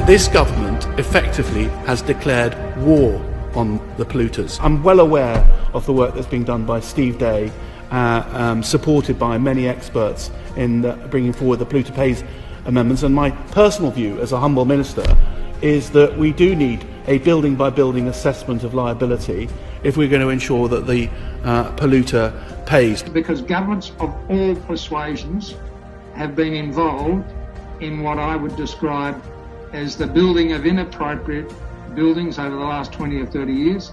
This government effectively has declared war on the polluters. I'm well aware of the work that's being done by Steve Day, supported by many experts in bringing forward the PolluterPays amendments, and my personal view as a humble minister is that we do need a building by building assessment of liability if we're going to ensure that the polluter pays. Because governments of all persuasions have been involved in what I would describe as the building of inappropriate buildings over the last 20 or 30 years,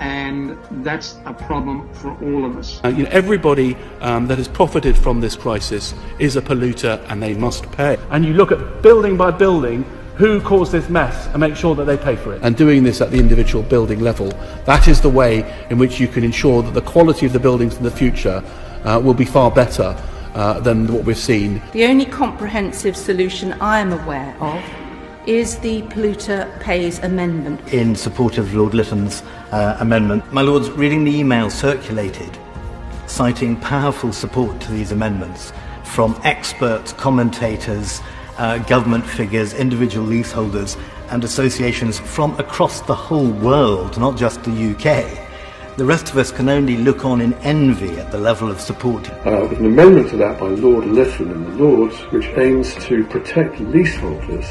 and that's a problem for all of us. Everybody that has profited from this crisis is a polluter, and they must pay. And you look at building by building who caused this mess and make sure that they pay for it. And doing this at the individual building level, that is the way in which you can ensure that the quality of the buildings in the future will be far better than what we've seen. The only comprehensive solution I am aware of is the PolluterPays amendment. In support of Lord Lytton's amendment. My Lords, reading the email circulated citing powerful support to these amendments from experts, commentators, government figures, individual leaseholders and associations from across the whole world, not just the UK. The rest of us can only look on in envy at the level of support. There's an amendment to that by Lord Lytton and the Lords which aims to protect leaseholders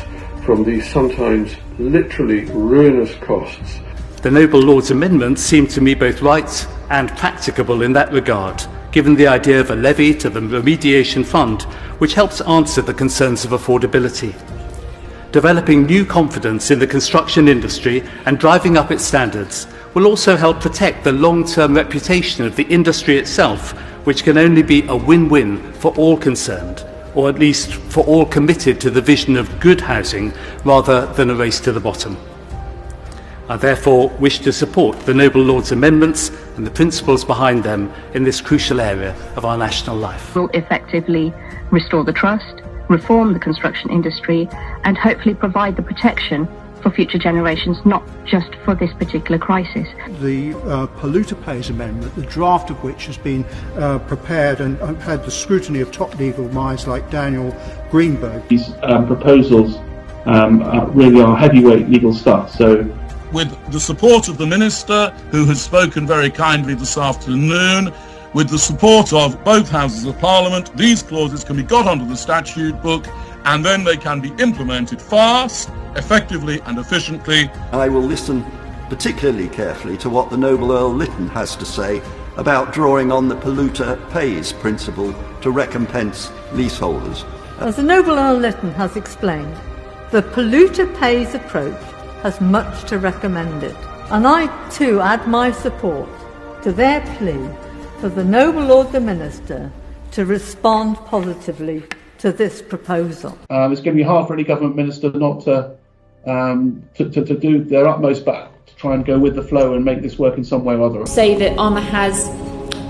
from these sometimes literally ruinous costs. The noble Lord's amendment seemed to me both right and practicable in that regard, given the idea of a levy to the remediation fund, which helps answer the concerns of affordability. Developing new confidence in the construction industry and driving up its standards will also help protect the long-term reputation of the industry itself, which can only be a win-win for all concerned, or at least for all committed to the vision of good housing rather than a race to the bottom. I therefore wish to support the noble Lord's amendments and the principles behind them in this crucial area of our national life. Will effectively restore the trust, reform the construction industry, and hopefully provide the protection for future generations, not just for this particular crisis. The PolluterPays amendment, the draft of which has been prepared and had the scrutiny of top legal minds like Daniel Greenberg. These proposals really are heavyweight legal stuff. So, with the support of the Minister, who has spoken very kindly this afternoon, with the support of both Houses of Parliament, these clauses can be got onto the statute book and then they can be implemented fast, effectively and efficiently. I will listen particularly carefully to what the noble Earl Lytton has to say about drawing on the PolluterPays principle to recompense leaseholders. As the noble Earl Lytton has explained, the PolluterPays approach has much to recommend it, and I too add my support to their plea for the noble Lord the Minister to respond positively to this proposal. It's going to be hard for any government minister not to do their utmost back to try and go with the flow and make this work in some way or other. Say that Armour has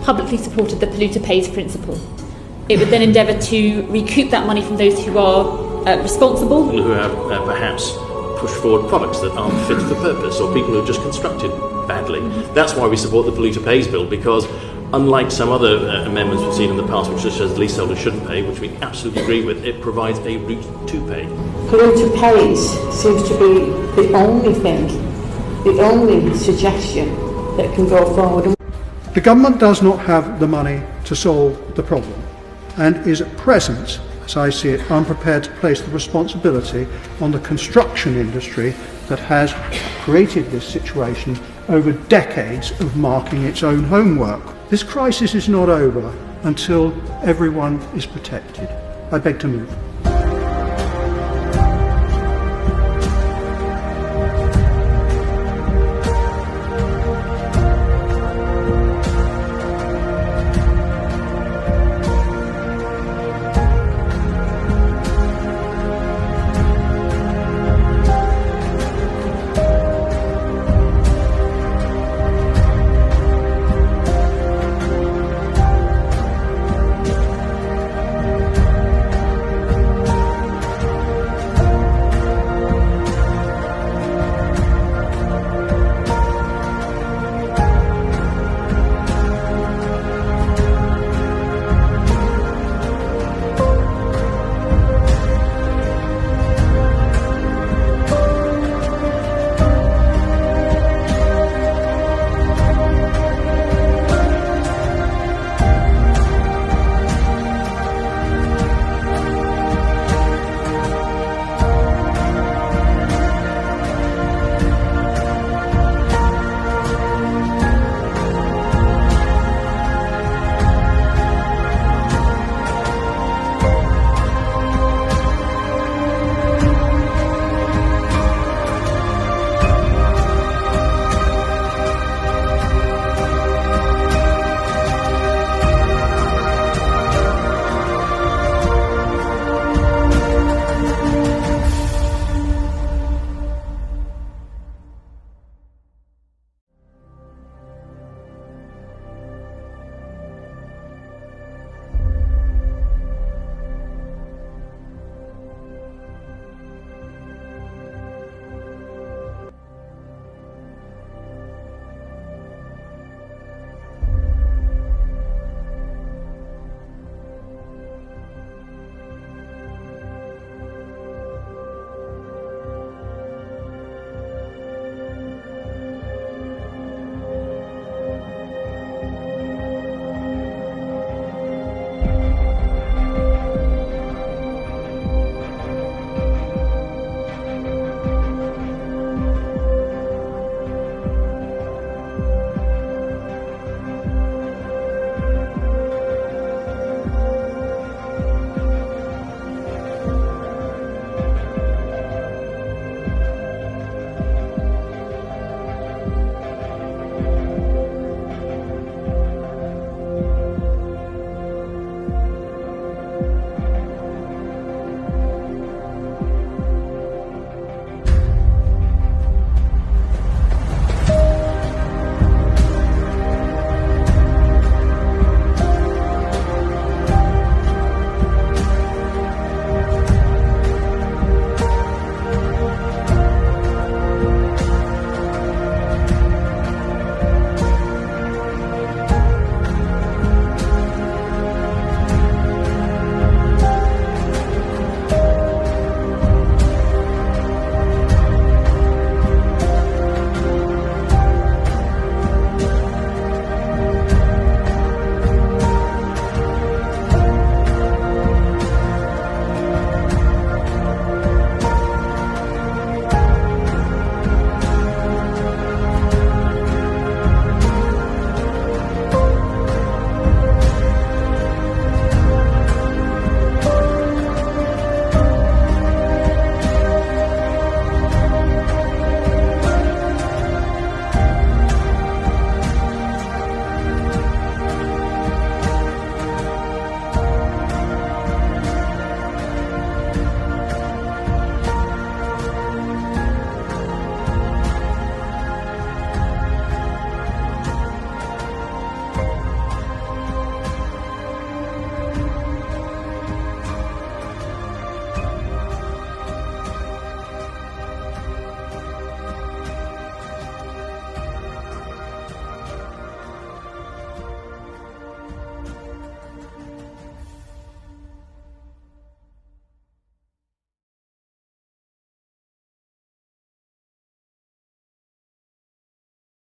publicly supported the PolluterPays principle. It would then endeavour to recoup that money from those who are responsible. People who have perhaps pushed forward products that aren't fit for purpose, or people who have just constructed badly. That's why we support the PolluterPays bill, because unlike some other amendments we've seen in the past which says leaseholders shouldn't pay, which we absolutely agree with, it provides a route to pay. PolluterPays seems to be the only thing, the only suggestion that can go forward. The government does not have the money to solve the problem and is at present, as I see it, unprepared to place the responsibility on the construction industry that has created this situation over decades of marking its own homework. This crisis is not over until everyone is protected. I beg to move.